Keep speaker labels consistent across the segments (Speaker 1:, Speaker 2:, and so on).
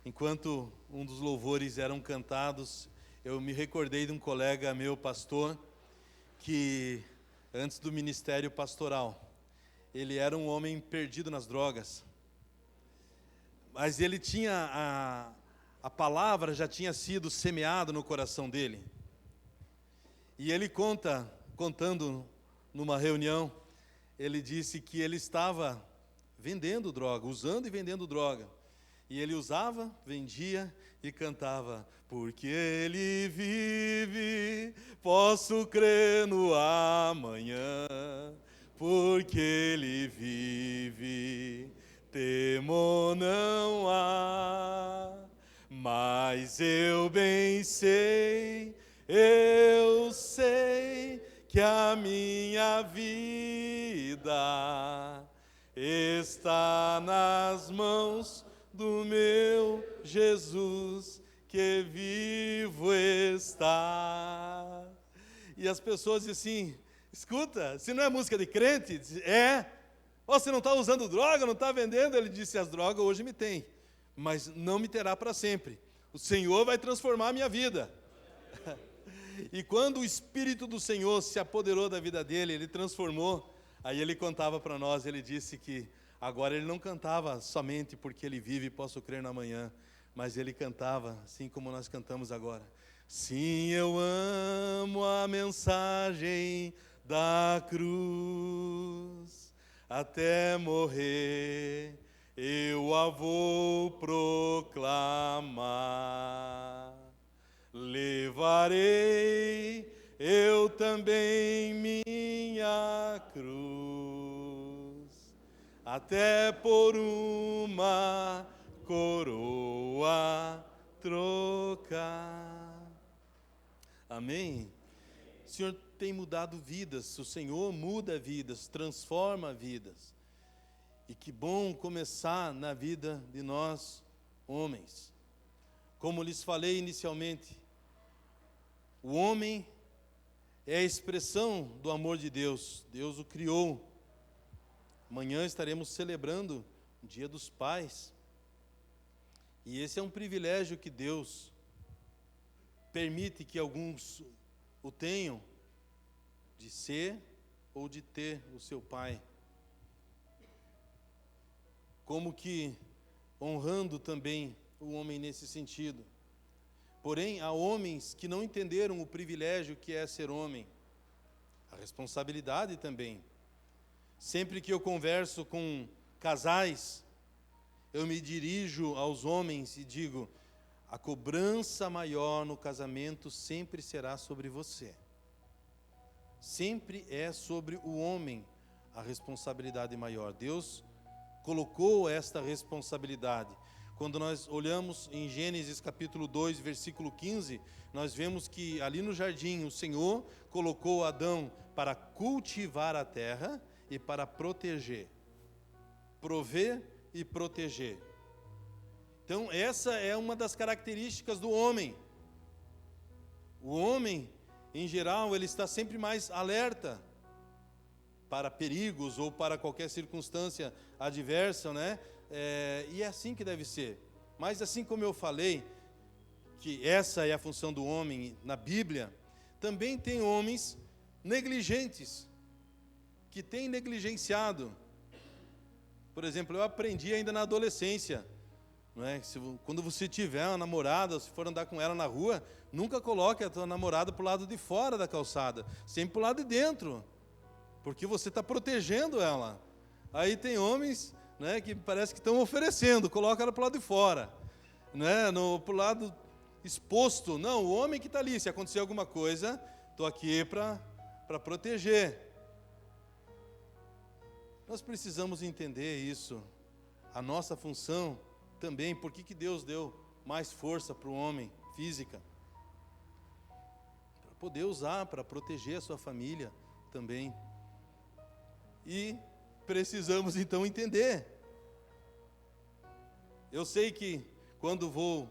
Speaker 1: Enquanto um dos louvores eram cantados, eu me recordei de um colega meu, pastor, que antes do ministério pastoral, ele era um homem perdido nas drogas, mas ele tinha, a palavra já tinha sido semeada no coração dele. E ele contando numa reunião, ele disse que ele estava vendendo droga, usando e vendendo droga. E ele usava, vendia e cantava: porque ele vive, posso crer no amanhã. Porque ele vive, temor não há. Mas eu bem sei, eu sei que a minha vida está nas mãos do meu Jesus, que vivo está. E as pessoas dizem assim: escuta, se não é música de crente, você não está usando droga, não está vendendo. Ele disse: as drogas hoje me têm, mas não me terá para sempre. O Senhor vai transformar a minha vida. E quando o Espírito do Senhor se apoderou da vida dele, ele transformou. Aí ele contava para nós, ele disse que agora ele não cantava somente porque ele vive e posso crer no amanhã, mas ele cantava assim como nós cantamos agora: sim, eu amo a mensagem da cruz, até morrer eu a vou proclamar. Levarei eu também minha cruz, até por uma coroa trocar. Amém? O Senhor tem mudado vidas, o Senhor muda vidas, transforma vidas. E que bom começar na vida de nós, homens. Como lhes falei inicialmente, o homem é a expressão do amor de Deus. Deus o criou. Amanhã estaremos celebrando o Dia dos Pais. E esse é um privilégio que Deus permite que alguns o tenham, de ser ou de ter o seu pai. Como que honrando também o homem nesse sentido. Porém, há homens que não entenderam o privilégio que é ser homem, a responsabilidade também. Sempre que eu converso com casais, eu me dirijo aos homens e digo: a cobrança maior no casamento sempre será sobre você. Sempre é sobre o homem a responsabilidade maior. Deus colocou esta responsabilidade. Quando nós olhamos em Gênesis capítulo 2, versículo 15, nós vemos que ali no jardim o Senhor colocou Adão para cultivar a terra e para proteger, prover e proteger. Então essa é uma das características do homem. O homem, em geral, ele está sempre mais alerta para perigos ou para qualquer circunstância adversa, né? E é assim que deve ser. Mas assim como eu falei, que essa é a função do homem na Bíblia, também tem homens negligentes, que têm negligenciado. Por exemplo, eu aprendi ainda na adolescência, não é? Quando você tiver uma namorada, se for andar com ela na rua, nunca coloque a tua namorada para o lado de fora da calçada, sempre para o lado de dentro, porque você está protegendo ela. Aí tem homens, né, que parece que estão oferecendo, coloca ela para o lado de fora, né, para o lado exposto. Não, o homem que está ali, se acontecer alguma coisa, estou aqui para proteger. Nós precisamos entender isso, a nossa função também. Por que Deus deu mais força para o homem, física? Para poder usar, para proteger a sua família também. E precisamos então entender. Eu sei que quando vou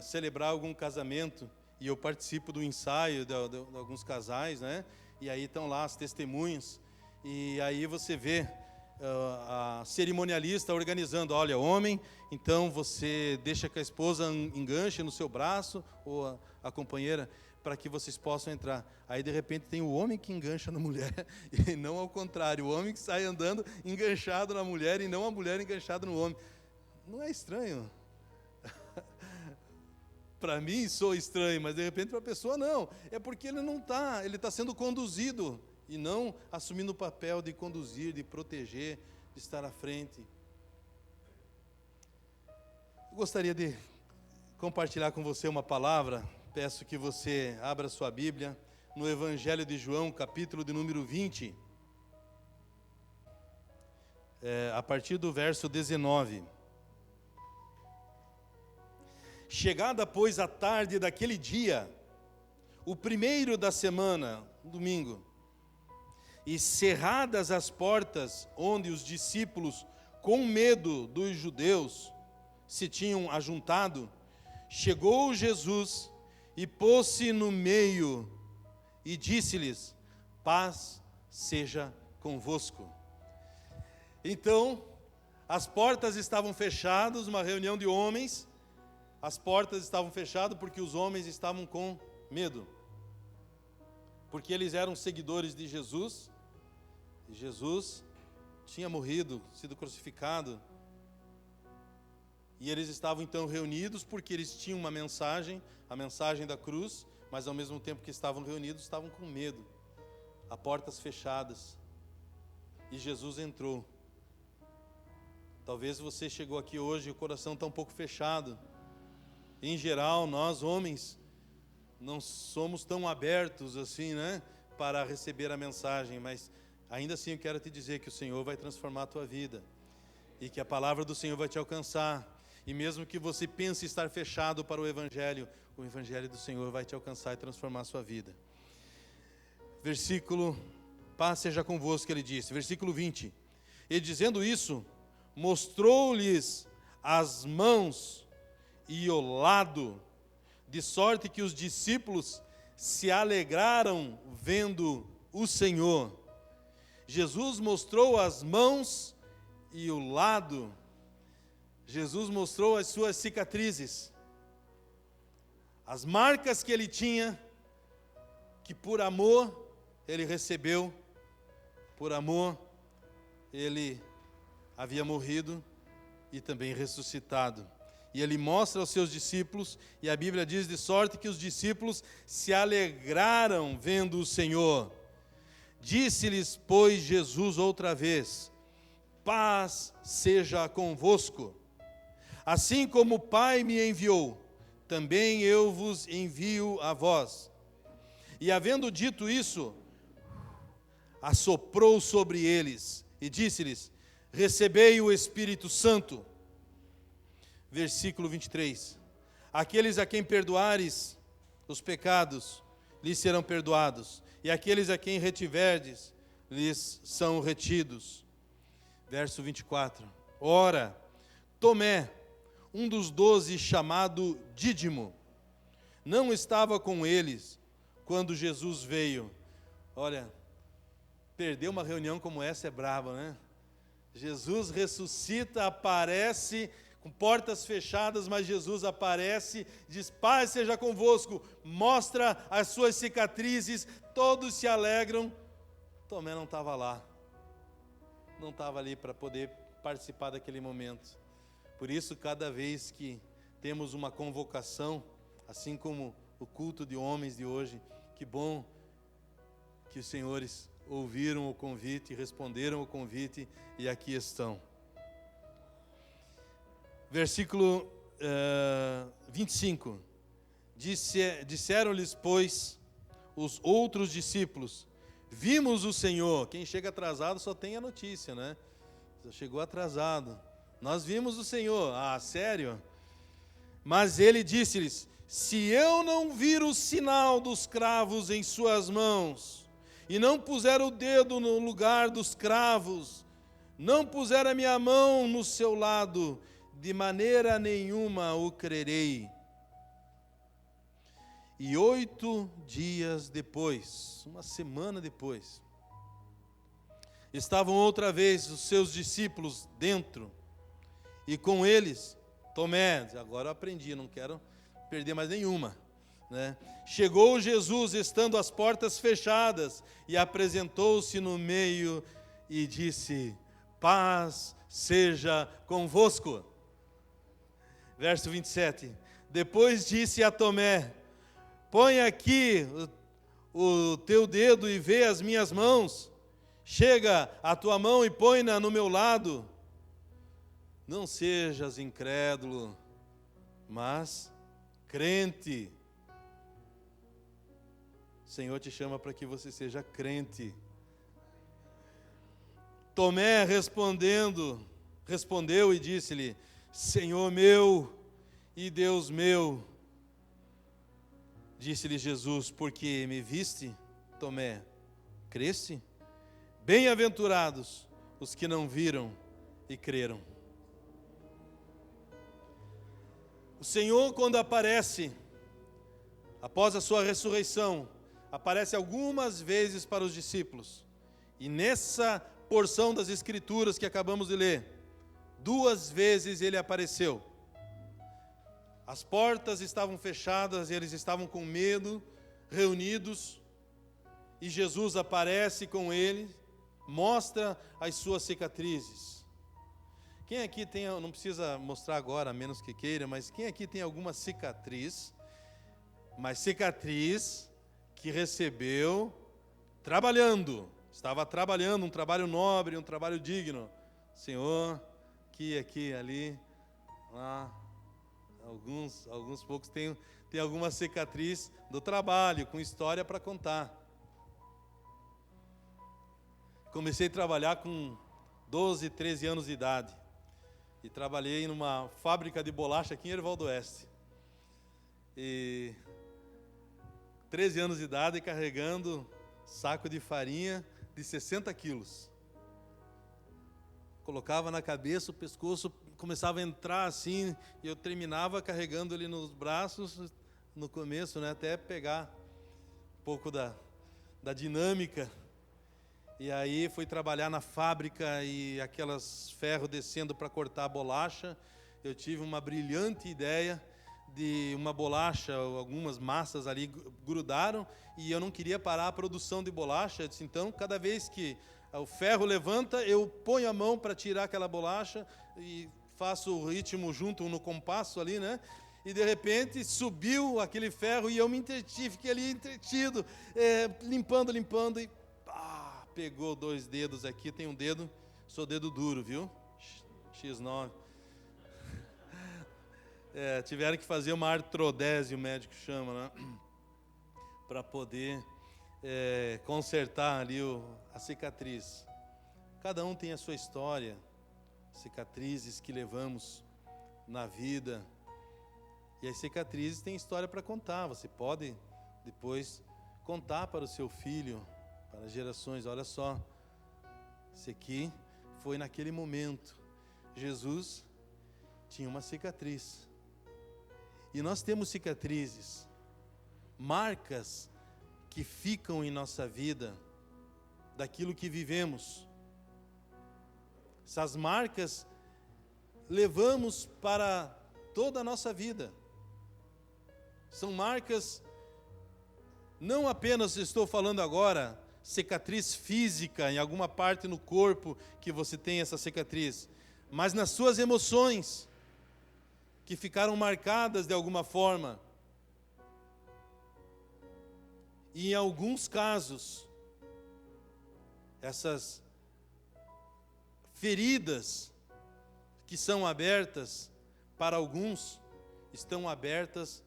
Speaker 1: celebrar algum casamento e eu participo do ensaio de alguns casais, né? E aí estão lá as testemunhas, e aí você vê a cerimonialista organizando, olha, homem, então você deixa que a esposa enganche no seu braço, ou a companheira, para que vocês possam entrar. Aí, de repente, tem o homem que engancha na mulher, e não ao contrário, o homem que sai andando enganchado na mulher, e não a mulher enganchada no homem. Não é estranho? Para mim, sou estranho, mas de repente para a pessoa não. É porque ele não está, ele está sendo conduzido, e não assumindo o papel de conduzir, de proteger, de estar à frente. Eu gostaria de compartilhar com você uma palavra. Peço que você abra sua Bíblia no Evangelho de João, capítulo de número 20, a partir do verso 19. Chegada, pois, a tarde daquele dia, o primeiro da semana, domingo, e cerradas as portas onde os discípulos, com medo dos judeus, se tinham ajuntado, chegou Jesus e pôs-se no meio e disse-lhes: paz seja convosco. Então, as portas estavam fechadas, uma reunião de homens, as portas estavam fechadas porque os homens estavam com medo, porque eles eram seguidores de Jesus, e Jesus tinha morrido, sido crucificado, e eles estavam então reunidos porque eles tinham uma mensagem, a mensagem da cruz, mas ao mesmo tempo que estavam reunidos, estavam com medo, a portas fechadas, e Jesus entrou. Talvez você chegou aqui hoje e o coração está um pouco fechado. Em geral, nós homens não somos tão abertos assim, né, para receber a mensagem, mas ainda assim eu quero te dizer que o Senhor vai transformar a tua vida, e que a palavra do Senhor vai te alcançar, e mesmo que você pense estar fechado para o Evangelho do Senhor vai te alcançar e transformar a sua vida. Versículo, paz seja convosco, ele disse, versículo 20, e dizendo isso, mostrou-lhes as mãos e o lado, de sorte que os discípulos se alegraram vendo o Senhor. Jesus mostrou as mãos e o lado, Jesus mostrou as suas cicatrizes, as marcas que ele tinha, que por amor ele recebeu, por amor ele havia morrido e também ressuscitado. E ele mostra aos seus discípulos, e a Bíblia diz, de sorte que os discípulos se alegraram vendo o Senhor. Disse-lhes, pois, Jesus outra vez: paz seja convosco. Assim como o Pai me enviou, também eu vos envio a vós. E havendo dito isso, assoprou sobre eles e disse-lhes: recebei o Espírito Santo. Versículo 23. Aqueles a quem perdoares os pecados, lhes serão perdoados, e aqueles a quem retiverdes, lhes são retidos. Verso 24. Ora, Tomé, um dos 12, chamado Dídimo, não estava com eles quando Jesus veio. Olha, perder uma reunião como essa é brava, né? Jesus ressuscita, aparece com portas fechadas, mas Jesus aparece, diz: paz seja convosco, mostra as suas cicatrizes, todos se alegram. Tomé não estava lá, não estava ali para poder participar daquele momento. Por isso, cada vez que temos uma convocação, assim como o culto de homens de hoje, que bom que os senhores ouviram o convite, responderam o convite e aqui estão. Versículo 25. Disseram-lhes, pois, os outros discípulos: vimos o Senhor. Quem chega atrasado só tem a notícia, né? Só chegou atrasado. Nós vimos o Senhor. Ah, sério? Mas ele disse-lhes: se eu não vir o sinal dos cravos em suas mãos, e não puser o dedo no lugar dos cravos, não puser a minha mão no seu lado, de maneira nenhuma o crerei. E 8 dias depois, uma semana depois, estavam outra vez os seus discípulos dentro, e com eles Tomé. Agora eu aprendi, não quero perder mais nenhuma, né? Chegou Jesus, estando as portas fechadas, e apresentou-se no meio e disse: paz seja convosco. Verso 27. Depois disse a Tomé: põe aqui o teu dedo e vê as minhas mãos. Chega a tua mão e põe-na no meu lado. Não sejas incrédulo, mas crente. O Senhor te chama para que você seja crente. Tomé respondeu e disse-lhe: Senhor meu e Deus meu. Disse-lhe Jesus: porque me viste, Tomé, creste? Bem-aventurados os que não viram e creram. O Senhor, quando aparece, após a sua ressurreição, aparece algumas vezes para os discípulos. E nessa porção das Escrituras que acabamos de ler, 2 vezes ele apareceu. As portas estavam fechadas, eles estavam com medo, reunidos, e Jesus aparece com eles, mostra as suas cicatrizes. Quem aqui tem, não precisa mostrar agora, a menos que queira, mas quem aqui tem alguma cicatriz, mas cicatriz que recebeu trabalhando, estava trabalhando, um trabalho nobre, um trabalho digno. Senhor, aqui, ali, lá, alguns poucos têm alguma cicatriz do trabalho, com história para contar. Comecei a trabalhar com 12, 13 anos de idade. E trabalhei numa fábrica de bolacha aqui em Herval do Oeste. E 13 anos de idade carregando saco de farinha de 60 quilos. Colocava na cabeça, o pescoço começava a entrar assim, e eu terminava carregando ele nos braços no começo, né, até pegar um pouco da dinâmica. E aí fui trabalhar na fábrica e aquelas ferros descendo para cortar a bolacha. Eu tive uma brilhante ideia de uma bolacha, algumas massas ali grudaram, e eu não queria parar a produção de bolacha. Eu disse, então, cada vez que o ferro levanta, eu ponho a mão para tirar aquela bolacha e faço o ritmo junto no compasso ali, né? E de repente subiu aquele ferro e eu me entreti, fiquei ali entretido, limpando e pegou 2 dedos aqui, tem um dedo, sou dedo duro, viu? X9. Tiveram que fazer uma artrodese, o médico chama, né? Para poder consertar ali a cicatriz. Cada um tem a sua história, cicatrizes que levamos na vida. E as cicatrizes têm história para contar. Você pode depois contar para o seu filho, para as gerações. Olha só, isso aqui foi naquele momento. Jesus tinha uma cicatriz. E nós temos cicatrizes, marcas que ficam em nossa vida, daquilo que vivemos. Essas marcas levamos para toda a nossa vida. São marcas, não apenas estou falando agora, cicatriz física em alguma parte no corpo que você tem essa cicatriz, mas nas suas emoções, que ficaram marcadas de alguma forma. E em alguns casos, essas feridas que são abertas, para alguns, estão abertas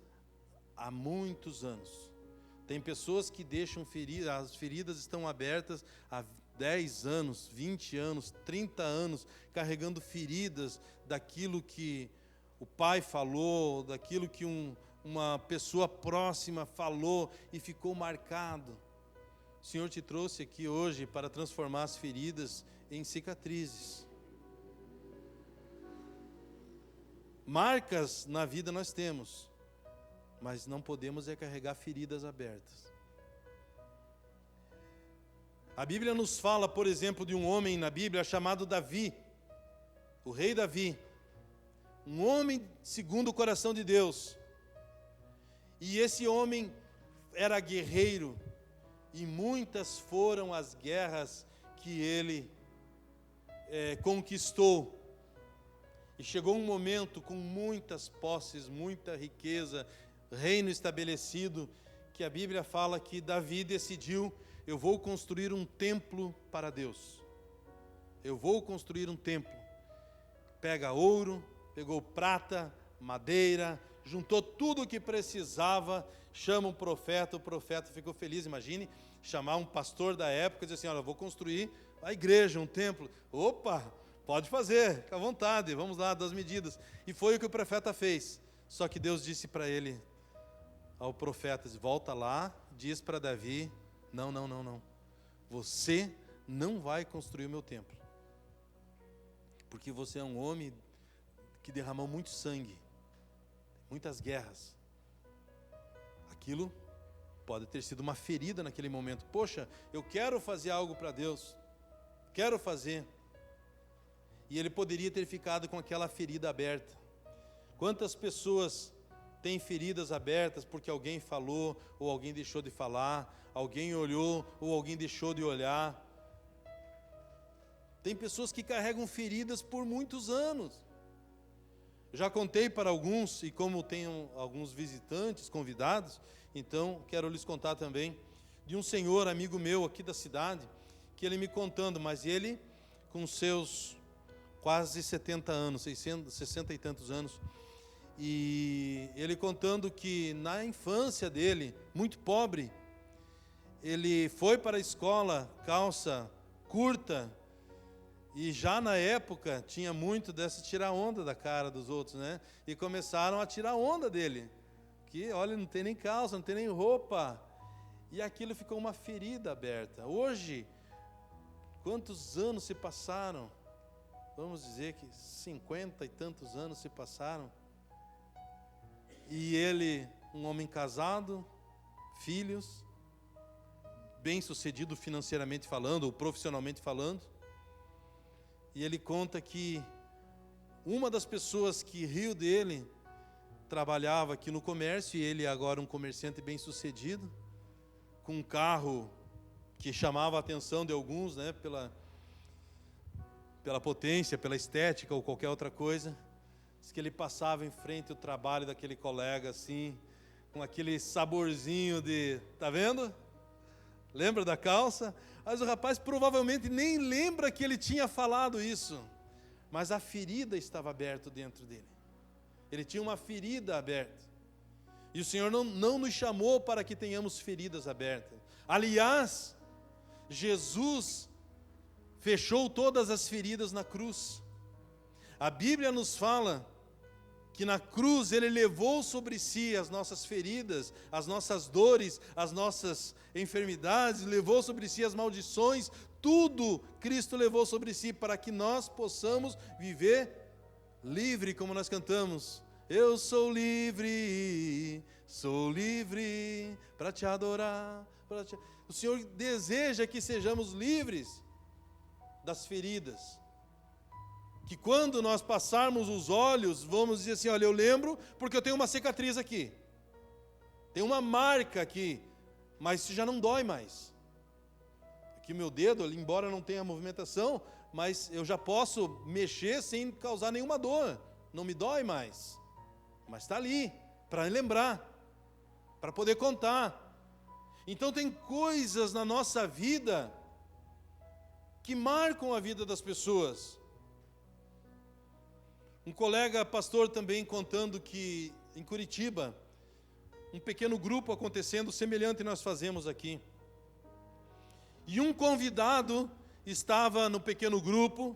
Speaker 1: há muitos anos. Tem pessoas que deixam feridas, as feridas estão abertas há 10 anos, 20 anos, 30 anos, carregando feridas daquilo que o pai falou, daquilo que uma pessoa próxima falou e ficou marcado. O Senhor te trouxe aqui hoje para transformar as feridas em cicatrizes. Marcas na vida nós temos, mas não podemos carregar feridas abertas. A Bíblia nos fala, por exemplo, de um homem na Bíblia chamado Davi, o rei Davi, um homem segundo o coração de Deus. E esse homem era guerreiro, e muitas foram as guerras que ele conquistou. E chegou um momento com muitas posses, muita riqueza, reino estabelecido, que a Bíblia fala que Davi decidiu: eu vou construir um templo para Deus. Eu vou construir um templo. Pega ouro, pegou prata, madeira, juntou tudo o que precisava, chama um profeta, o profeta ficou feliz. Imagine chamar um pastor da época e dizer assim: olha, eu vou construir a igreja, um templo. Opa, pode fazer, fica à vontade, vamos lá, das medidas. E foi o que o profeta fez. Só que Deus disse para ele, ao profeta: volta lá, diz para Davi: não, você não vai construir o meu templo, porque você é um homem que derramou muito sangue, muitas guerras. Aquilo pode ter sido uma ferida naquele momento. Poxa, eu quero fazer algo para Deus, quero fazer. E ele poderia ter ficado com aquela ferida aberta. Quantas pessoas têm feridas abertas porque alguém falou ou alguém deixou de falar, alguém olhou ou alguém deixou de olhar? Tem pessoas que carregam feridas por muitos anos. Já contei para alguns, e como tenho alguns visitantes, convidados, então quero lhes contar também, de um senhor, amigo meu aqui da cidade, que ele me contando, mas ele com seus quase 70 anos, 60 e tantos anos, e ele contando que na infância dele, muito pobre, ele foi para a escola, calça curta, e já na época tinha muito dessa tirar onda da cara dos outros, né? E começaram a tirar onda dele, que olha, não tem nem calça, não tem nem roupa, e aquilo ficou uma ferida aberta. Hoje, quantos anos se passaram? Vamos dizer que 50 e tantos anos se passaram, e ele, um homem casado, filhos, bem-sucedido financeiramente falando, ou profissionalmente falando, e ele conta que uma das pessoas que riu dele trabalhava aqui no comércio, e ele agora um comerciante bem-sucedido, com um carro que chamava a atenção de alguns, né, pela potência, pela estética ou qualquer outra coisa. Diz que ele passava em frente ao trabalho daquele colega assim, com aquele saborzinho de, tá vendo? Lembra da calça? Mas o rapaz provavelmente nem lembra que ele tinha falado isso, mas a ferida estava aberta dentro dele. Ele tinha uma ferida aberta. E o Senhor não nos chamou para que tenhamos feridas abertas. Aliás, Jesus fechou todas as feridas na cruz. A Bíblia nos fala que na cruz Ele levou sobre si as nossas feridas, as nossas dores, as nossas enfermidades, levou sobre si as maldições, tudo Cristo levou sobre si para que nós possamos viver livre, como nós cantamos. Eu sou livre para te adorar. O Senhor deseja que sejamos livres das feridas. Que quando nós passarmos os olhos, vamos dizer assim: olha, eu lembro porque eu tenho uma cicatriz aqui, tem uma marca aqui, mas isso já não dói mais. Aqui o meu dedo, embora não tenha movimentação, mas eu já posso mexer sem causar nenhuma dor, não me dói mais, mas está ali, para lembrar, para poder contar. Então tem coisas na nossa vida que marcam a vida das pessoas. Um colega pastor também contando que em Curitiba, um pequeno grupo acontecendo semelhante nós fazemos aqui. E um convidado estava no pequeno grupo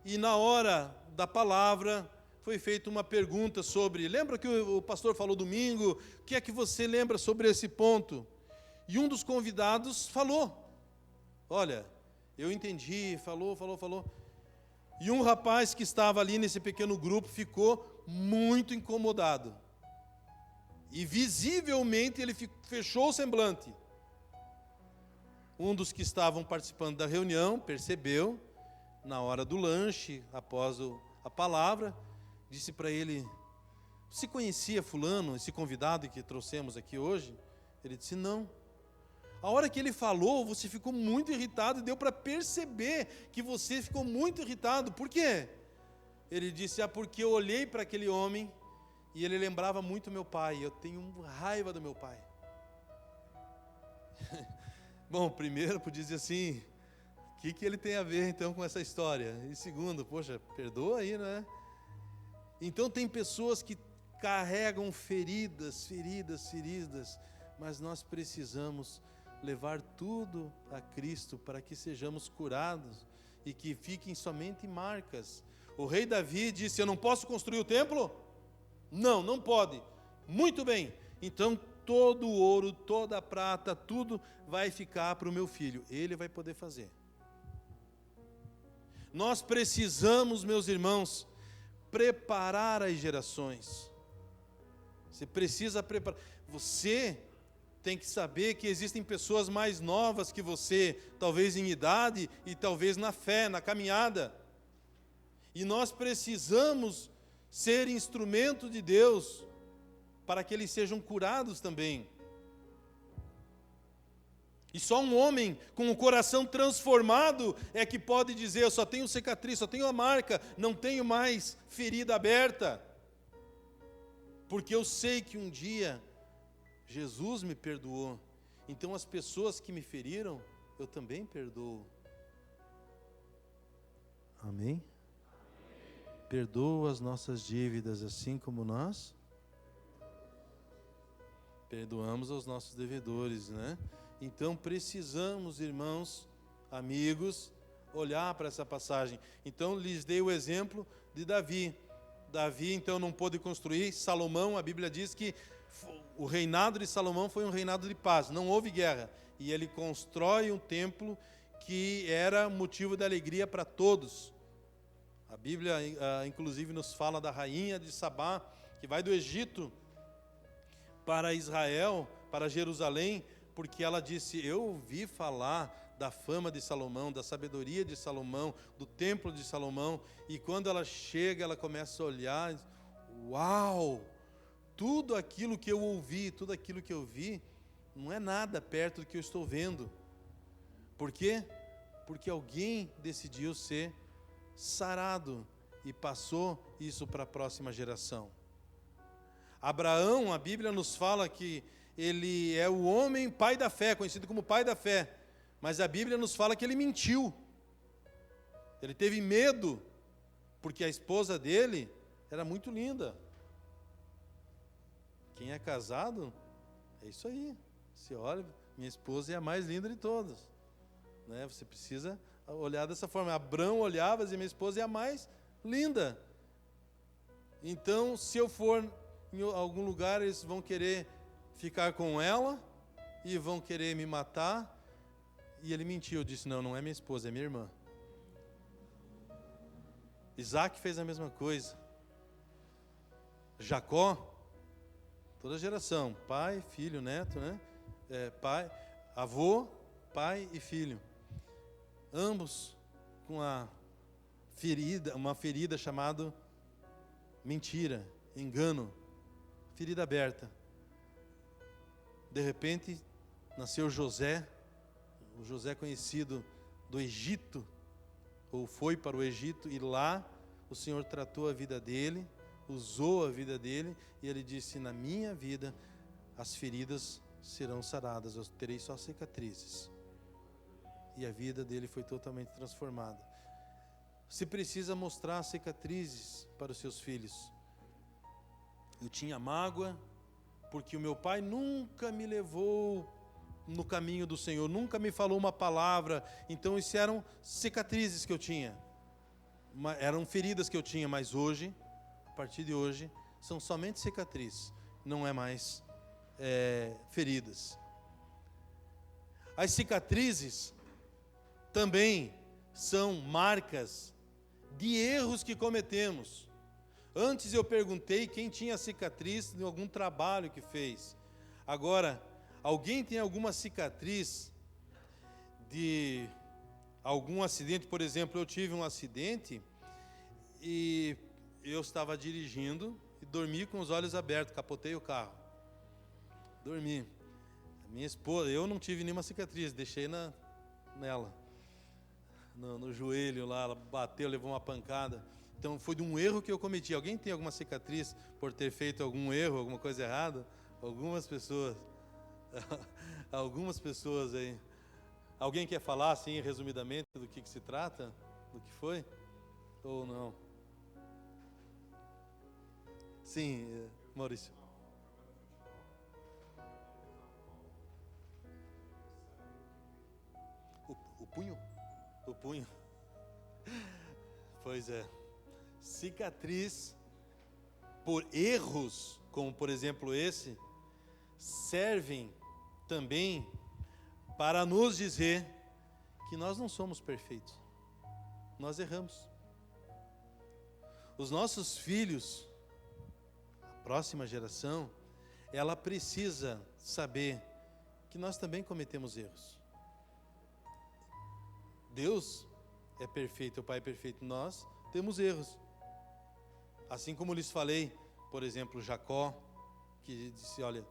Speaker 1: e na hora da palavra foi feita uma pergunta sobre, lembra que o pastor falou domingo, o que é que você lembra sobre esse ponto? E um dos convidados falou, olha, eu entendi, falou. E um rapaz que estava ali nesse pequeno grupo ficou muito incomodado. E visivelmente ele fechou o semblante. Um dos que estavam participando da reunião percebeu, na hora do lanche, após a palavra, disse para ele: você conhecia fulano, esse convidado que trouxemos aqui hoje? Ele disse: não. A hora que ele falou, você ficou muito irritado e deu para perceber que você ficou muito irritado. Por quê? Ele disse: porque eu olhei para aquele homem e ele lembrava muito meu pai. Eu tenho raiva do meu pai. Bom, primeiro, podia dizer assim, o que ele tem a ver então com essa história? E segundo, poxa, perdoa aí, né? Então tem pessoas que carregam feridas, mas nós precisamos levar tudo a Cristo para que sejamos curados e que fiquem somente marcas. O rei Davi disse: eu não posso construir o templo? Não, não pode. Muito bem, então todo o ouro, toda a prata, tudo vai ficar para o meu filho, ele vai poder fazer. Nós precisamos, meus irmãos, preparar as gerações. Você precisa preparar. Você tem que saber que existem pessoas mais novas que você, talvez em idade e talvez na fé, na caminhada. E nós precisamos ser instrumento de Deus para que eles sejam curados também. E só um homem com o coração transformado é que pode dizer: eu só tenho cicatriz, só tenho a marca, não tenho mais ferida aberta. Porque eu sei que um dia Jesus me perdoou. Então as pessoas que me feriram, eu também perdoo. Amém? Perdoa as nossas dívidas, assim como nós perdoamos aos nossos devedores, né? Então precisamos, irmãos, amigos, olhar para essa passagem. Então lhes dei o exemplo de Davi. Davi então não pôde construir. Salomão, a Bíblia diz que o reinado de Salomão foi um reinado de paz, não houve guerra. E ele constrói um templo que era motivo de alegria para todos. A Bíblia, inclusive, nos fala da rainha de Sabá, que vai do Egito para Israel, para Jerusalém, porque ela disse: eu ouvi falar da fama de Salomão, da sabedoria de Salomão, do templo de Salomão. E quando ela chega, ela começa a olhar: uau! Tudo aquilo que eu ouvi, tudo aquilo que eu vi, não é nada perto do que eu estou vendo. Por quê? Porque alguém decidiu ser sarado e passou isso para a próxima geração. Abraão, a Bíblia nos fala que ele é o homem pai da fé, conhecido como pai da fé, mas a Bíblia nos fala que ele mentiu. Ele teve medo, porque a esposa dele era muito linda. Quem é casado, é isso aí. Você olha, minha esposa é a mais linda de todas, né? Você precisa olhar dessa forma. Abraão olhava e dizia: minha esposa é a mais linda. Então, se eu for em algum lugar, eles vão querer ficar com ela e vão querer me matar. E ele mentiu, disse: não, não é minha esposa, é minha irmã. Isaac fez a mesma coisa. Jacó, toda geração, pai, filho, neto, né? Pai, avô, pai e filho. Ambos com uma ferida chamada mentira, engano, ferida aberta. De repente, nasceu José, o José conhecido do Egito, ou foi para o Egito, e lá o Senhor tratou a vida dele, usou a vida dele, e ele disse: na minha vida as feridas serão saradas, eu terei só cicatrizes. E a vida dele foi totalmente transformada. Você precisa mostrar cicatrizes para os seus filhos. Eu tinha mágoa, porque o meu pai nunca me levou no caminho do Senhor, nunca me falou uma palavra. Então isso eram cicatrizes que eu tinha, eram feridas que eu tinha, mas hoje, a partir de hoje, são somente cicatrizes, não é mais feridas. As cicatrizes também são marcas de erros que cometemos. Antes eu perguntei quem tinha cicatriz de algum trabalho que fez. Agora, alguém tem alguma cicatriz de algum acidente. Por exemplo, eu tive um acidente e eu estava dirigindo e dormi com os olhos abertos, capotei o carro. Dormi. Minha esposa, eu não tive nenhuma cicatriz, deixei nela, no joelho lá, ela bateu, levou uma pancada. Então foi de um erro que eu cometi. Alguém tem alguma cicatriz por ter feito algum erro, alguma coisa errada? Algumas pessoas. Algumas pessoas aí. Alguém quer falar assim, resumidamente, do que se trata? Do que foi? Ou não? Sim, Maurício. O punho? O punho. Pois é. Cicatriz por erros, como por exemplo esse, servem também para nos dizer que nós não somos perfeitos. Nós erramos. Os nossos filhos, a próxima geração, ela precisa saber que nós também cometemos erros. Deus é perfeito, o Pai é perfeito, nós temos erros. Assim como lhes falei, por exemplo, Jacó, que disse, olha,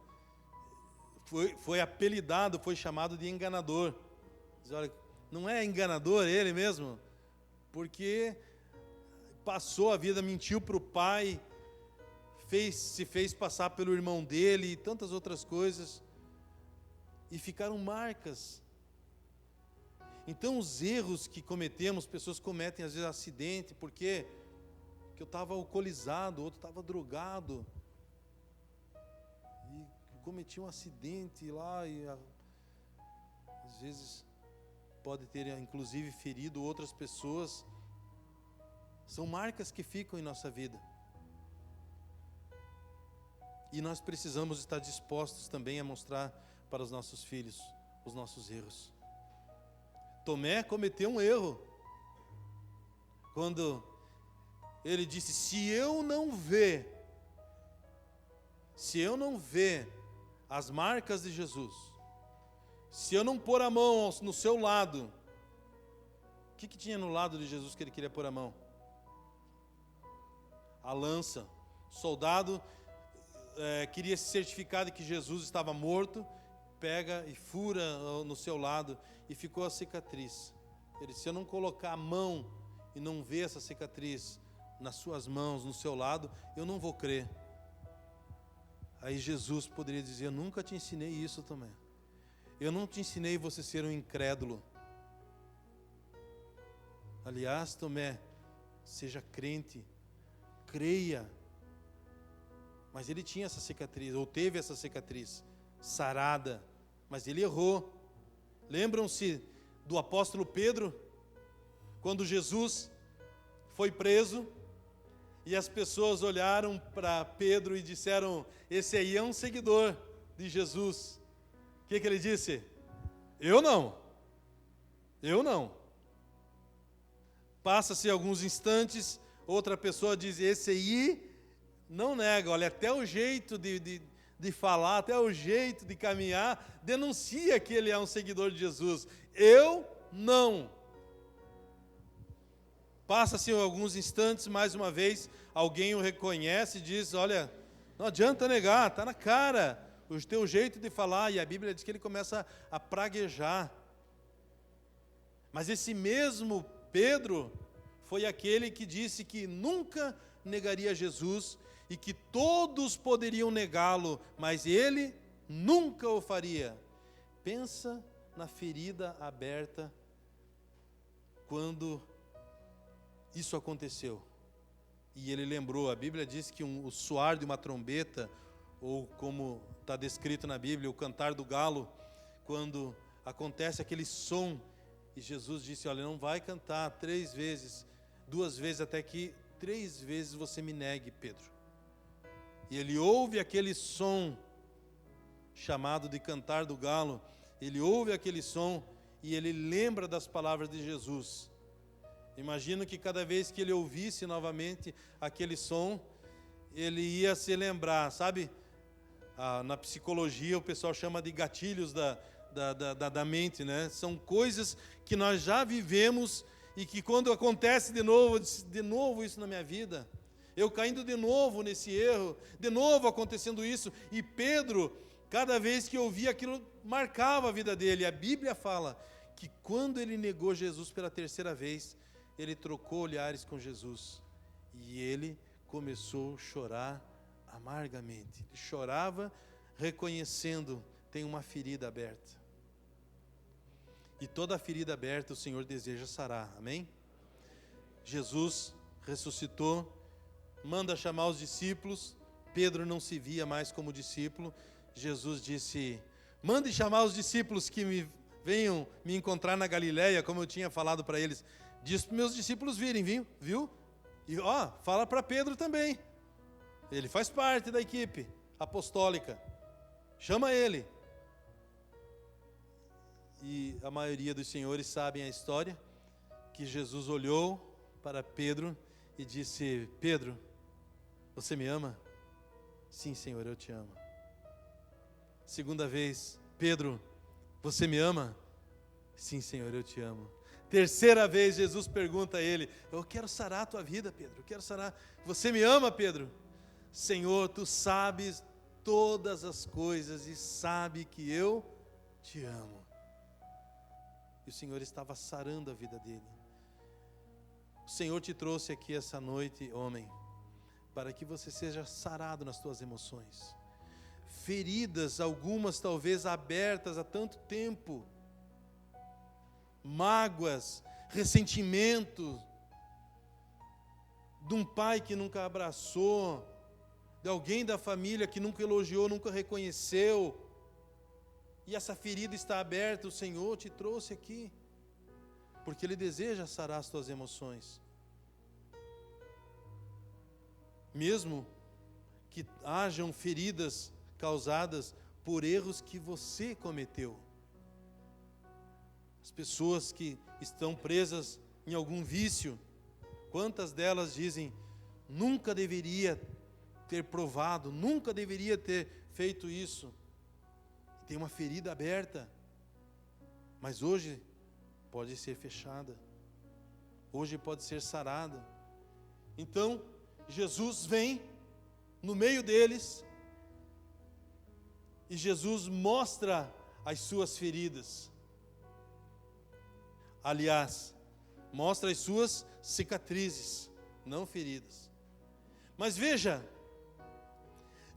Speaker 1: foi apelidado, foi chamado de enganador. Diz, olha, não é enganador ele mesmo? Porque passou a vida, mentiu para o pai, se fez passar pelo irmão dele e tantas outras coisas. E ficaram marcas. Então os erros que cometemos, pessoas cometem às vezes acidente, porque eu estava alcoolizado, outro estava drogado, e cometi um acidente lá, e às vezes pode ter inclusive ferido outras pessoas. São marcas que ficam em nossa vida. E nós precisamos estar dispostos também a mostrar para os nossos filhos os nossos erros. Tomé cometeu um erro quando ele disse, se eu não ver as marcas de Jesus, se eu não pôr a mão no seu lado, o que tinha no lado de Jesus que ele queria pôr a mão? A lança. O soldado queria se certificar de que Jesus estava morto, pega e fura no seu lado e ficou a cicatriz. Ele disse, se eu não colocar a mão e não ver essa cicatriz nas suas mãos, no seu lado, eu não vou crer. Aí Jesus poderia dizer, eu nunca te ensinei isso também. Eu não te ensinei você ser um incrédulo. Aliás, Tomé, seja crente, creia. Mas ele tinha essa cicatriz, ou teve essa cicatriz, sarada, mas ele errou. Lembram-se do apóstolo Pedro, quando Jesus foi preso, e as pessoas olharam para Pedro e disseram, esse aí é um seguidor de Jesus. O que ele disse? Eu não. Passa-se alguns instantes, outra pessoa diz, esse aí não nega, olha, até o jeito de falar, até o jeito de caminhar, denuncia que ele é um seguidor de Jesus. Eu não. Passa-se alguns instantes, mais uma vez, alguém o reconhece e diz, olha, não adianta negar, está na cara, o teu jeito de falar, e a Bíblia diz que ele começa a praguejar. Mas esse mesmo Pedro foi aquele que disse que nunca negaria Jesus e que todos poderiam negá-lo, mas ele nunca o faria. Pensa na ferida aberta quando isso aconteceu. E ele lembrou, a Bíblia diz que o soar de uma trombeta, ou como está descrito na Bíblia, o cantar do galo, quando acontece aquele som, e Jesus disse, olha, não vai cantar 3 vezes, 2 vezes, até que 3 vezes você me negue, Pedro. E ele ouve aquele som, chamado de cantar do galo, ele ouve aquele som, e ele lembra das palavras de Jesus. Imagino que cada vez que ele ouvisse novamente aquele som, ele ia se lembrar, sabe? Na psicologia o pessoal chama de gatilhos da mente, né? São coisas que nós já vivemos e que quando acontece de novo, eu disse, de novo isso na minha vida, eu caindo de novo nesse erro, de novo acontecendo isso. E Pedro, cada vez que ouvia aquilo, marcava a vida dele. A Bíblia fala que quando ele negou Jesus pela terceira vez, ele trocou olhares com Jesus e ele começou a chorar amargamente. Ele chorava reconhecendo, tem uma ferida aberta. E toda ferida aberta o Senhor deseja sarar, amém? Jesus ressuscitou, manda chamar os discípulos. Pedro não se via mais como discípulo. Jesus disse, mande chamar os discípulos que venham me encontrar na Galileia, como eu tinha falado para eles. Diz para meus discípulos virem, viu? E fala para Pedro também. Ele faz parte da equipe apostólica. Chama ele. E a maioria dos senhores sabem a história, que Jesus olhou para Pedro e disse, Pedro, você me ama? Sim, Senhor, eu te amo. Segunda vez, Pedro, você me ama? Sim, Senhor, eu te amo. Terceira vez, Jesus pergunta a ele, eu quero sarar a tua vida, Pedro, eu quero sarar. Você me ama, Pedro? Senhor, tu sabes todas as coisas e sabe que eu te amo. E o Senhor estava sarando a vida dele. O Senhor te trouxe aqui essa noite, homem, para que você seja sarado nas tuas emoções. Feridas, algumas talvez abertas há tanto tempo. Mágoas, ressentimento, de um pai que nunca abraçou, de alguém da família que nunca elogiou, nunca reconheceu. E essa ferida está aberta, o Senhor te trouxe aqui, porque Ele deseja sarar as tuas emoções. Mesmo que hajam feridas causadas por erros que você cometeu. As pessoas que estão presas em algum vício, quantas delas dizem, nunca deveria ter provado, nunca deveria ter feito isso. Tem uma ferida aberta, mas hoje pode ser fechada, hoje pode ser sarada. Então, Jesus vem no meio deles, e Jesus mostra as suas feridas. Aliás, mostra as suas cicatrizes, não feridas. Mas veja,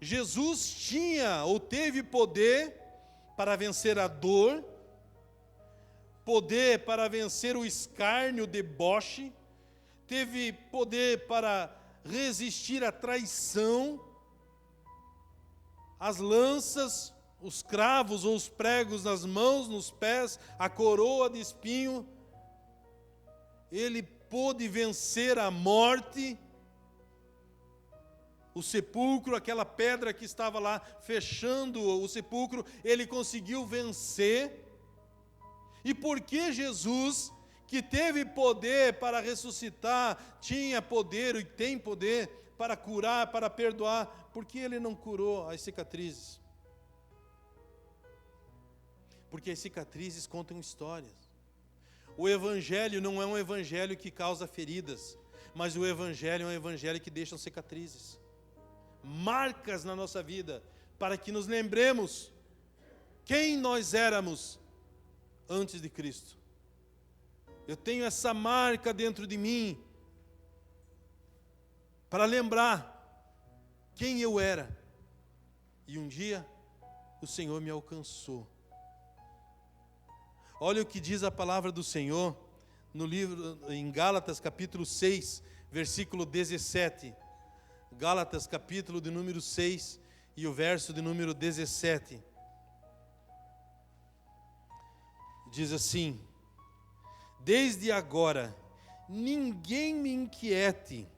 Speaker 1: Jesus tinha ou teve poder para vencer a dor, poder para vencer o escárnio, o deboche, teve poder para resistir à traição, as lanças, os cravos ou os pregos nas mãos, nos pés, a coroa de espinho. Ele pôde vencer a morte, o sepulcro, aquela pedra que estava lá fechando o sepulcro, ele conseguiu vencer. E porque Jesus, que teve poder para ressuscitar, tinha poder e tem poder para curar, para perdoar, por que ele não curou as cicatrizes? Porque as cicatrizes contam histórias. O Evangelho não é um Evangelho que causa feridas, mas o Evangelho é um Evangelho que deixa cicatrizes, marcas na nossa vida, para que nos lembremos quem nós éramos antes de Cristo. Eu tenho essa marca dentro de mim, para lembrar quem eu era. E um dia, o Senhor me alcançou. Olha o que diz a palavra do Senhor, no livro, em Gálatas capítulo 6, versículo 17. Gálatas capítulo de número 6 e o verso de número 17. Diz assim, desde agora, ninguém me inquiete,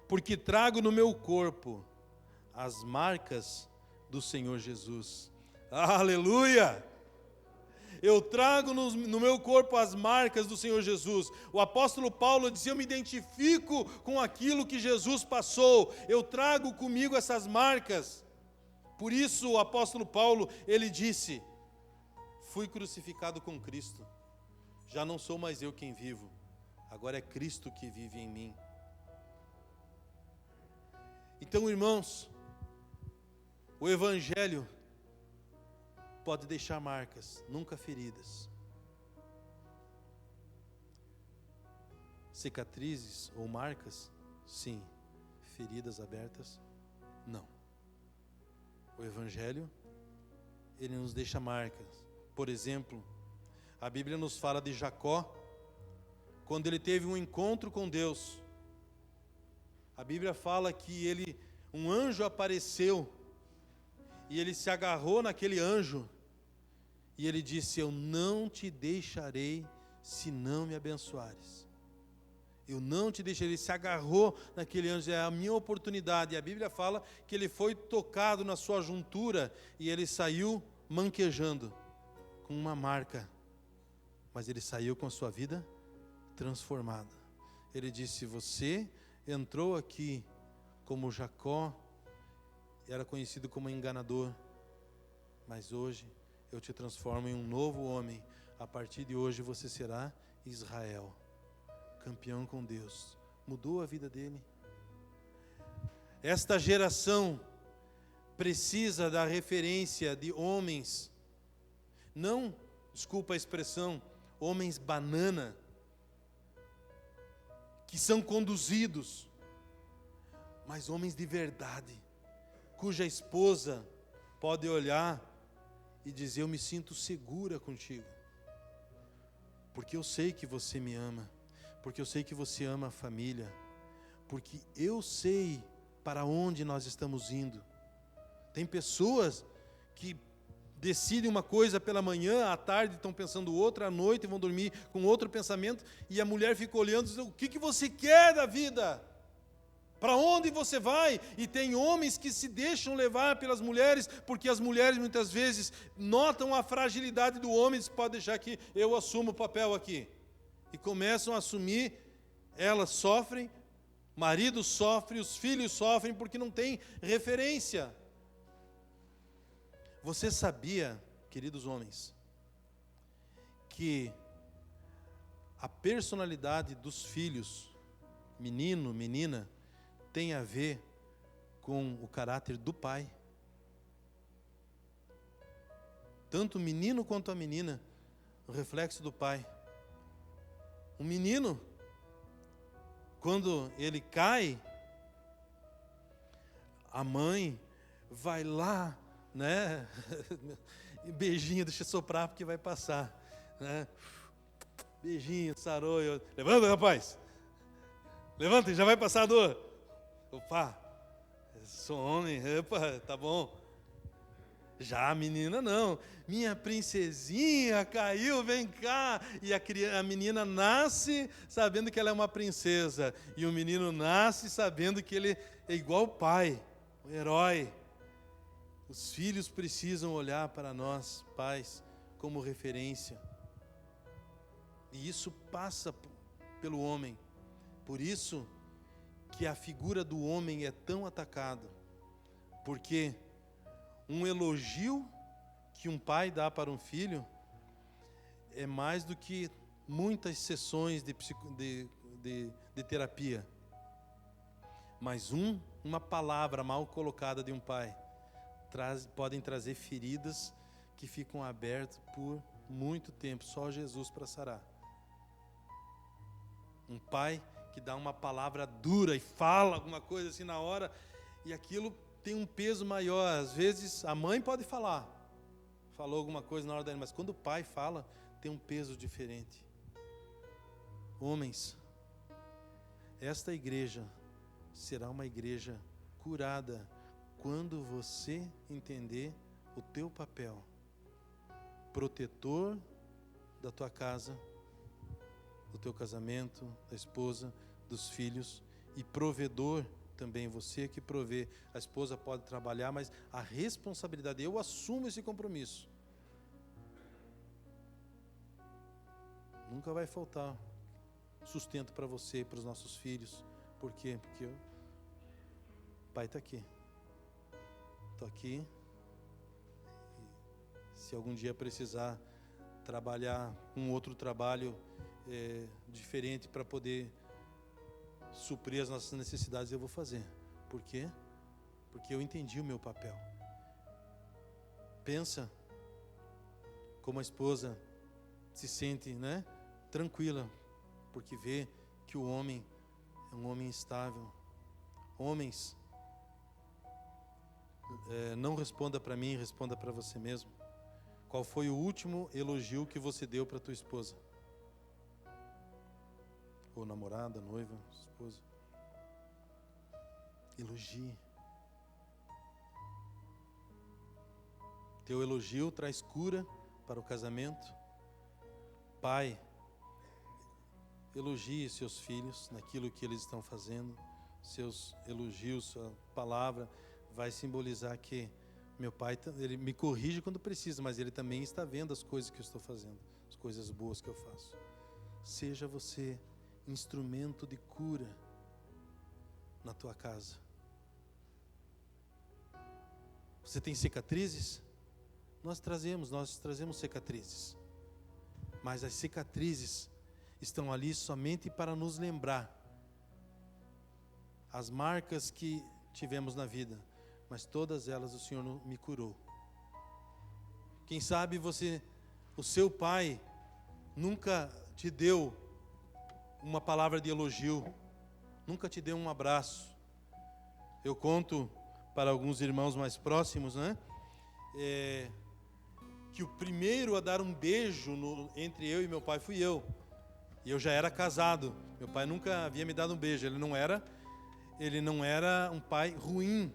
Speaker 1: porque trago no meu corpo as marcas do Senhor Jesus. Aleluia! Eu trago no meu corpo as marcas do Senhor Jesus. O apóstolo Paulo dizia, eu me identifico com aquilo que Jesus passou. Eu trago comigo essas marcas. Por isso o apóstolo Paulo, ele disse, fui crucificado com Cristo. Já não sou mais eu quem vivo, agora é Cristo que vive em mim. Então, irmãos, o Evangelho pode deixar marcas, nunca feridas. Cicatrizes ou marcas? Sim. Feridas abertas? Não. O Evangelho, ele nos deixa marcas. Por exemplo, a Bíblia nos fala de Jacó, quando ele teve um encontro com Deus. A Bíblia fala que um anjo apareceu, e ele se agarrou naquele anjo, e ele disse: eu não te deixarei se não me abençoares. Eu não te deixarei. Ele se agarrou naquele anjo, é a minha oportunidade. E a Bíblia fala que ele foi tocado na sua juntura, e ele saiu manquejando, com uma marca. Mas ele saiu com a sua vida transformada. Ele disse: você entrou aqui como Jacó, era conhecido como enganador, mas hoje eu te transformo em um novo homem. A partir de hoje você será Israel, campeão com Deus. Mudou a vida dele. Esta geração precisa da referência de homens, não, desculpa a expressão, homens banana, que são conduzidos, mas homens de verdade, cuja esposa pode olhar e dizer: eu me sinto segura contigo, porque eu sei que você me ama, porque eu sei que você ama a família, porque eu sei para onde nós estamos indo. Tem pessoas que decidem uma coisa pela manhã, à tarde estão pensando outra, à noite vão dormir com outro pensamento, e a mulher fica olhando e diz: o que você quer da vida? Para onde você vai? E tem homens que se deixam levar pelas mulheres, porque as mulheres muitas vezes notam a fragilidade do homem, e dizem: pode deixar que eu assumo o papel aqui. E começam a assumir, elas sofrem, marido sofre, os filhos sofrem, porque não tem referência. Você sabia, queridos homens, que a personalidade dos filhos, menino, menina, tem a ver com o caráter do pai? Tanto o menino quanto a menina, o reflexo do pai. O menino, quando ele cai, a mãe vai lá, né? Beijinho, deixa eu soprar porque vai passar, né? Beijinho, sarou. Levanta, rapaz. Levanta, já vai passar a dor. Opa, sou homem, opa, tá bom. Já a menina não. Minha princesinha caiu, vem cá. E a menina nasce sabendo que ela é uma princesa, e o menino nasce sabendo que ele é igual o pai, o herói. Os filhos precisam olhar para nós, pais, como referência. E isso passa pelo homem. Por isso que a figura do homem é tão atacada. Porque um elogio que um pai dá para um filho é mais do que muitas sessões de terapia. Mas uma palavra mal colocada de um pai podem trazer feridas que ficam abertas por muito tempo. Só Jesus para sarar. Um pai que dá uma palavra dura e fala alguma coisa assim na hora, e aquilo tem um peso maior. Às vezes a mãe pode falar, falou alguma coisa na hora dela, mas quando o pai fala, tem um peso diferente. Homens, esta igreja será uma igreja curada quando você entender o teu papel, protetor da tua casa, do teu casamento, da esposa, dos filhos, e provedor também, você que provê. A esposa pode trabalhar, mas a responsabilidade, eu assumo esse compromisso. Nunca vai faltar sustento para você e para os nossos filhos. Por quê? Porque o pai está aqui. Estou aqui. E se algum dia precisar trabalhar um outro trabalho diferente para poder suprir as nossas necessidades, eu vou fazer. Por quê? Porque eu entendi o meu papel. Pensa como a esposa se sente, né, tranquila, porque vê que o homem é um homem estável. Homens, não responda para mim, responda para você mesmo. Qual foi o último elogio que você deu para tua esposa? Ou namorada, noiva, esposa? Elogie. Teu elogio traz cura para o casamento. Pai, elogie seus filhos naquilo que eles estão fazendo. Seus elogios, sua palavra vai simbolizar que meu pai, ele me corrige quando precisa, mas ele também está vendo as coisas que eu estou fazendo, as coisas boas que eu faço. Seja você instrumento de cura na tua casa. Você tem cicatrizes? Nós trazemos cicatrizes. Mas as cicatrizes estão ali somente para nos lembrar as marcas que tivemos na vida, mas todas elas o Senhor me curou. Quem sabe o seu pai nunca te deu uma palavra de elogio, nunca te deu um abraço. Eu conto para alguns irmãos mais próximos, né? Que o primeiro a dar um beijo entre eu e meu pai fui eu. E eu já era casado. Meu pai nunca havia me dado um beijo. Ele não era um pai ruim.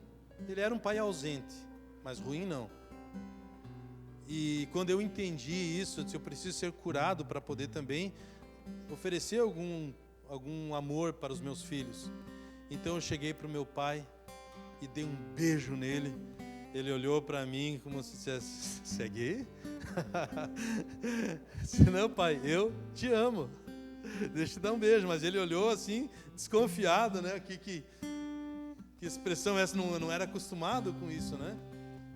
Speaker 1: Ele era um pai ausente, mas ruim não. E quando eu entendi isso, eu disse, eu preciso ser curado para poder também oferecer algum amor para os meus filhos. Então eu cheguei para o meu pai e dei um beijo nele. Ele olhou para mim como se dissesse, você é gay? Disse, não, pai, eu te amo. Deixa eu te dar um beijo. Mas ele olhou assim, desconfiado, né? Que expressão essa, não era acostumado com isso, né?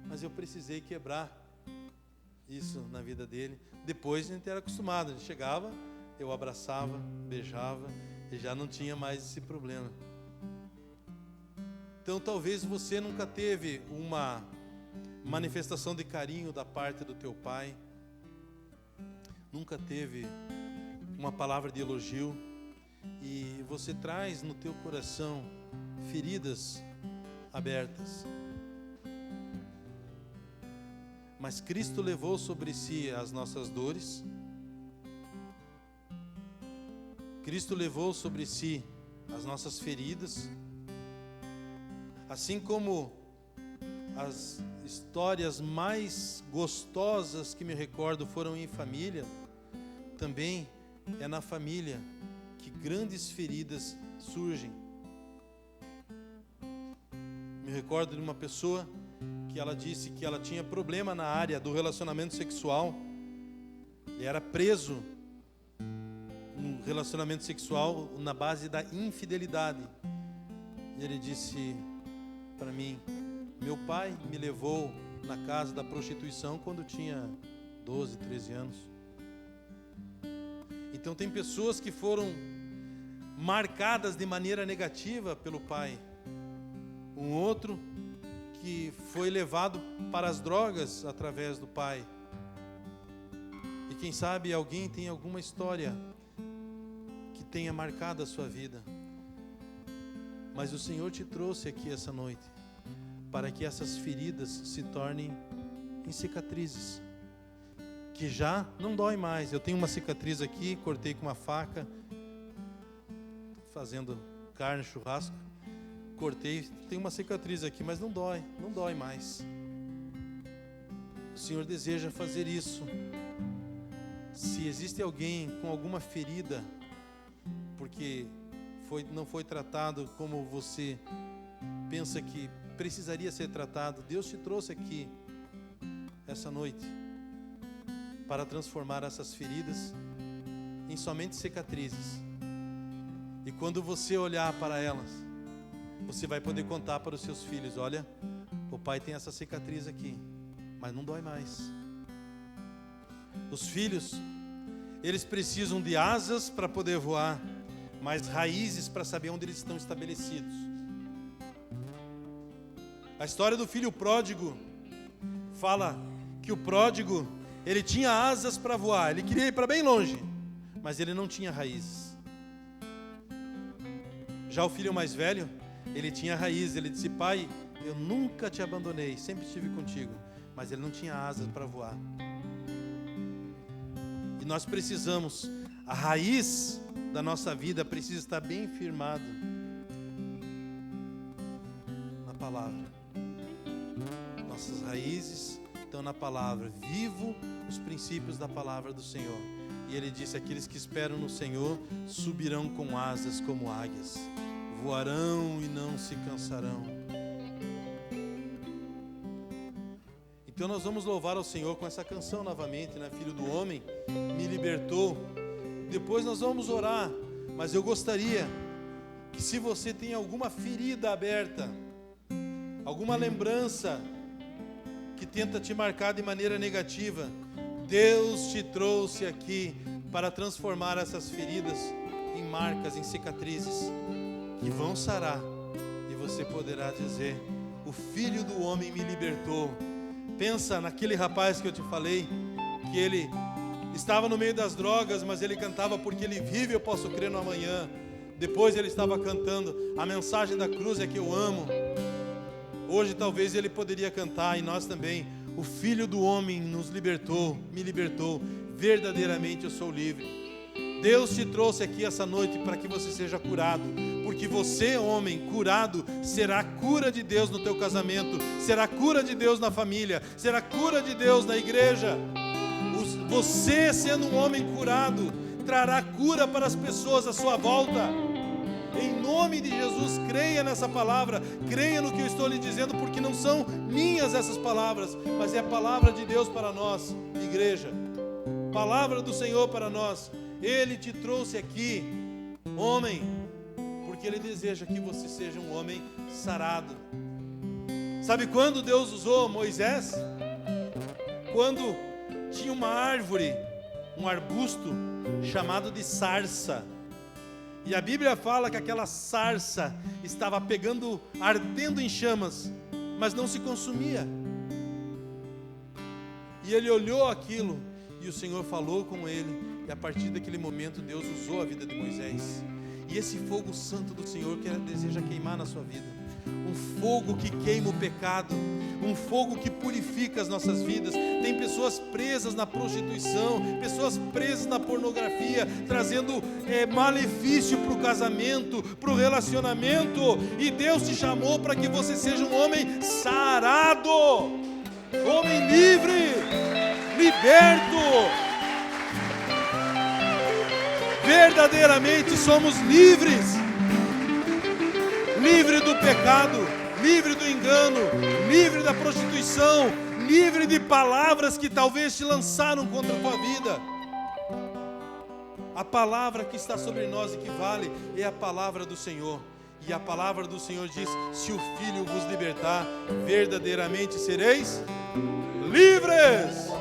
Speaker 1: Mas eu precisei quebrar isso na vida dele. Depois a gente era acostumado, ele chegava, eu abraçava, beijava, e já não tinha mais esse problema. Então talvez você nunca teve uma manifestação de carinho da parte do teu pai, nunca teve uma palavra de elogio, e você traz no teu coração feridas abertas. Mas Cristo levou sobre si as nossas dores, Cristo levou sobre si as nossas feridas. Assim como as histórias mais gostosas que me recordo foram em família, também é na família que grandes feridas surgem. Me recordo de uma pessoa que ela disse que ela tinha problema na área do relacionamento sexual. Ele era preso no relacionamento sexual na base da infidelidade. E ele disse para mim, meu pai me levou na casa da prostituição quando tinha 12, 13 anos. Então tem pessoas que foram marcadas de maneira negativa pelo pai. Um outro que foi levado para as drogas através do pai. E quem sabe alguém tem alguma história que tenha marcado a sua vida. Mas o Senhor te trouxe aqui essa noite para que essas feridas se tornem em cicatrizes, que já não dói mais. Eu tenho uma cicatriz aqui, cortei com uma faca, fazendo carne, churrasco, cortei, tem uma cicatriz aqui, mas não dói mais. O Senhor deseja fazer isso. Se existe alguém com alguma ferida, porque não foi tratado como você pensa que precisaria ser tratado, Deus te trouxe aqui essa noite para transformar essas feridas em somente cicatrizes. E quando você olhar para elas, você vai poder contar para os seus filhos, olha, o pai tem essa cicatriz aqui, mas não dói mais. Os filhos, eles precisam de asas para poder voar, mas raízes para saber onde eles estão estabelecidos. A história do filho pródigo fala que o pródigo, ele tinha asas para voar, ele queria ir para bem longe, mas ele não tinha raízes. Já o filho mais velho, ele tinha raízes, ele disse: pai, eu nunca te abandonei, sempre estive contigo, mas ele não tinha asas para voar. E nós precisamos, a raiz da nossa vida precisa estar bem firmada na palavra. Nossas raízes estão na palavra. Vivo os princípios da palavra do Senhor. E ele disse: aqueles que esperam no Senhor subirão com asas como águias, voarão e não se cansarão. Então nós vamos louvar ao Senhor com essa canção novamente, né? Filho do homem me libertou. Depois nós vamos orar, mas eu gostaria que, se você tem alguma ferida aberta, alguma lembrança que tenta te marcar de maneira negativa, Deus te trouxe aqui para transformar essas feridas em marcas, em cicatrizes que vão sarar, e você poderá dizer: o Filho do homem me libertou. Pensa naquele rapaz que eu te falei, que ele estava no meio das drogas, mas ele cantava porque ele vive, eu posso crer no amanhã. Depois ele estava cantando: a mensagem da cruz é que eu amo. Hoje talvez ele poderia cantar, e nós também: o Filho do homem nos libertou, me libertou, verdadeiramente eu sou livre. Deus te trouxe aqui essa noite para que você seja curado, porque você, homem, curado, será cura de Deus no teu casamento, será cura de Deus na família, será cura de Deus na igreja. Você, sendo um homem curado, trará cura para as pessoas à sua volta. Em nome de Jesus, creia nessa palavra, creia no que eu estou lhe dizendo, porque não são minhas essas palavras, mas é a palavra de Deus para nós, igreja. Palavra do Senhor para nós. Ele te trouxe aqui, homem, porque Ele deseja que você seja um homem sarado. Sabe quando Deus usou Moisés? Quando tinha uma árvore, um arbusto chamado de sarça. E a Bíblia fala que aquela sarça estava pegando, ardendo em chamas, mas não se consumia. E ele olhou aquilo, e o Senhor falou com ele, e a partir daquele momento Deus usou a vida de Moisés. E esse fogo santo do Senhor que deseja queimar na sua vida, um fogo que queima o pecado, um fogo que purifica as nossas vidas. Tem pessoas presas na prostituição, pessoas presas na pornografia, trazendo malefício para o casamento, para o relacionamento, e Deus te chamou para que você seja um homem sarado, homem livre, liberto. Verdadeiramente somos livres, livre do pecado, livre do engano, livre da prostituição, livre de palavras que talvez te lançaram contra a tua vida. A palavra que está sobre nós e que vale é a palavra do Senhor. E a palavra do Senhor diz: se o Filho vos libertar, verdadeiramente sereis livres.